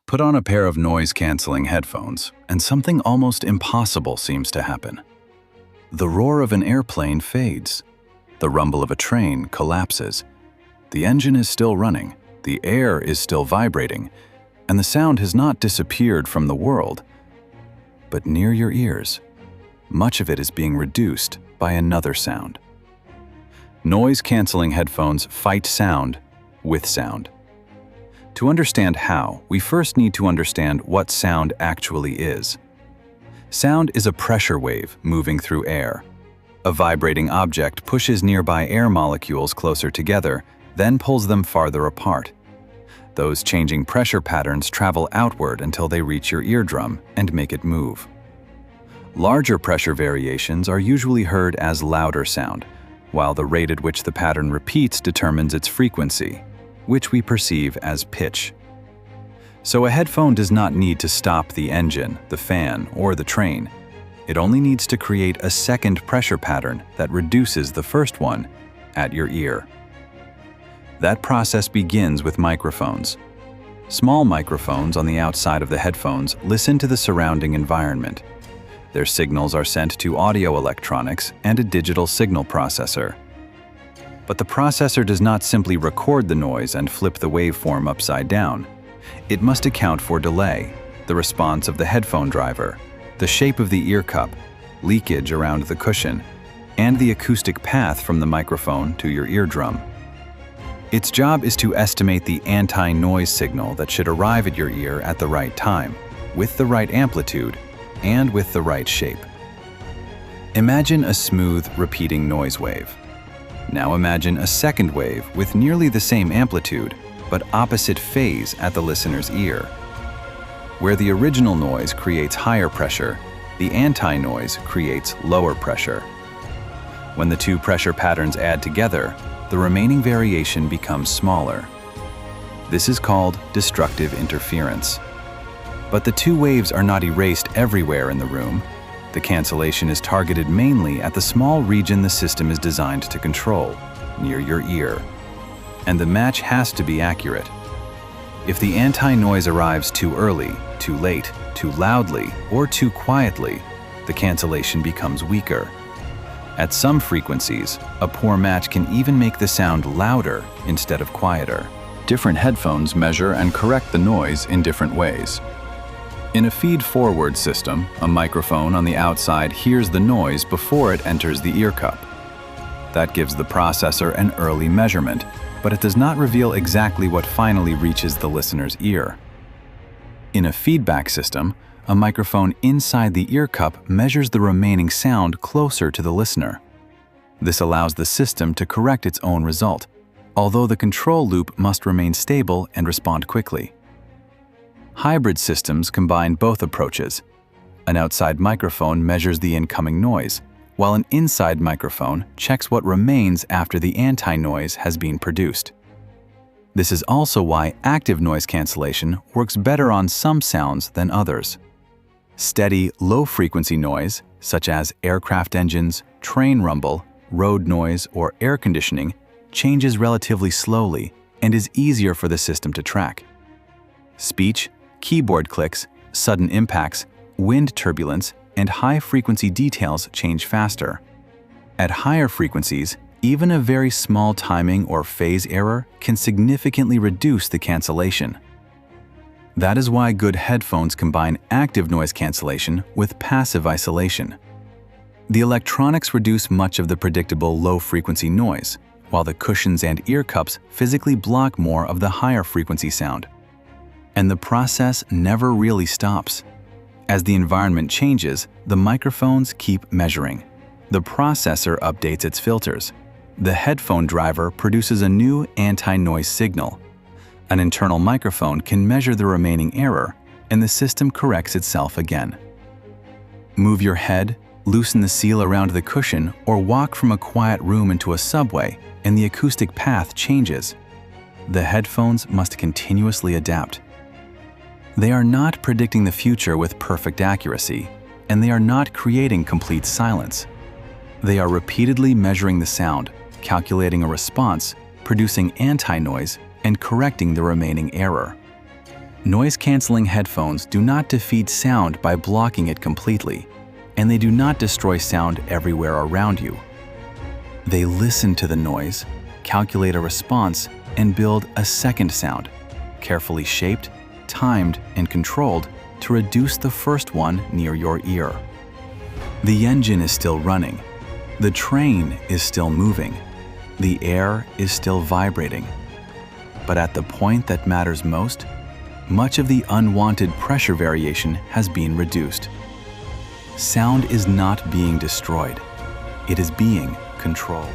Put on a pair of noise-canceling headphones, and something almost impossible seems to happen. The roar of an airplane fades. The rumble of a train collapses. The engine is still running, the air is still vibrating, and the sound has not disappeared from the world. But near your ears, much of it is being reduced by another sound. Noise-canceling headphones fight sound with sound. To understand how, we first need to understand what sound actually is. Sound is a pressure wave moving through air. A vibrating object pushes nearby air molecules closer together, then pulls them farther apart. Those changing pressure patterns travel outward until they reach your eardrum and make it move. Larger pressure variations are usually heard as louder sound, while the rate at which the pattern repeats determines its frequency, which we perceive as pitch. So a headphone does not need to stop the engine, the fan, or the train. It only needs to create a second pressure pattern that reduces the first one at your ear. That process begins with microphones. Small microphones on the outside of the headphones listen to the surrounding environment. Their signals are sent to audio electronics and a digital signal processor. But the processor does not simply record the noise and flip the waveform upside down. It must account for delay, the response of the headphone driver, the shape of the ear cup, leakage around the cushion, and the acoustic path from the microphone to your eardrum. Its job is to estimate the anti-noise signal that should arrive at your ear at the right time, with the right amplitude, and with the right shape. Imagine a smooth, repeating noise wave. Now imagine a second wave with nearly the same amplitude, but opposite phase at the listener's ear. Where the original noise creates higher pressure, the anti-noise creates lower pressure. When the two pressure patterns add together, the remaining variation becomes smaller. This is called destructive interference. But the two waves are not erased everywhere in the room. The cancellation is targeted mainly at the small region the system is designed to control, near your ear. And the match has to be accurate. If the anti-noise arrives too early, too late, too loudly, or too quietly, the cancellation becomes weaker. At some frequencies, a poor match can even make the sound louder instead of quieter. Different headphones measure and correct the noise in different ways. In a feed-forward system, a microphone on the outside hears the noise before it enters the ear cup. That gives the processor an early measurement, but it does not reveal exactly what finally reaches the listener's ear. In a feedback system, a microphone inside the ear cup measures the remaining sound closer to the listener. This allows the system to correct its own result, although the control loop must remain stable and respond quickly. Hybrid systems combine both approaches. An outside microphone measures the incoming noise, while an inside microphone checks what remains after the anti-noise has been produced. This is also why active noise cancellation works better on some sounds than others. Steady, low-frequency noise, such as aircraft engines, train rumble, road noise, or air conditioning, changes relatively slowly and is easier for the system to track. Speech, keyboard clicks, sudden impacts, wind turbulence, and high-frequency details change faster. At higher frequencies, even a very small timing or phase error can significantly reduce the cancellation. That is why good headphones combine active noise cancellation with passive isolation. The electronics reduce much of the predictable low-frequency noise, while the cushions and ear cups physically block more of the higher-frequency sound. And the process never really stops. As the environment changes, the microphones keep measuring. The processor updates its filters. The headphone driver produces a new anti-noise signal. An internal microphone can measure the remaining error, and the system corrects itself again. Move your head, loosen the seal around the cushion, or walk from a quiet room into a subway, and the acoustic path changes. The headphones must continuously adapt. They are not predicting the future with perfect accuracy, and they are not creating complete silence. They are repeatedly measuring the sound, calculating a response, producing anti-noise, and correcting the remaining error. Noise-canceling headphones do not defeat sound by blocking it completely, and they do not destroy sound everywhere around you. They listen to the noise, calculate a response, and build a second sound, carefully shaped, timed, and controlled to reduce the first one near your ear. The engine is still running. The train is still moving. The air is still vibrating. But at the point that matters most, much of the unwanted pressure variation has been reduced. Sound is not being destroyed. It is being controlled.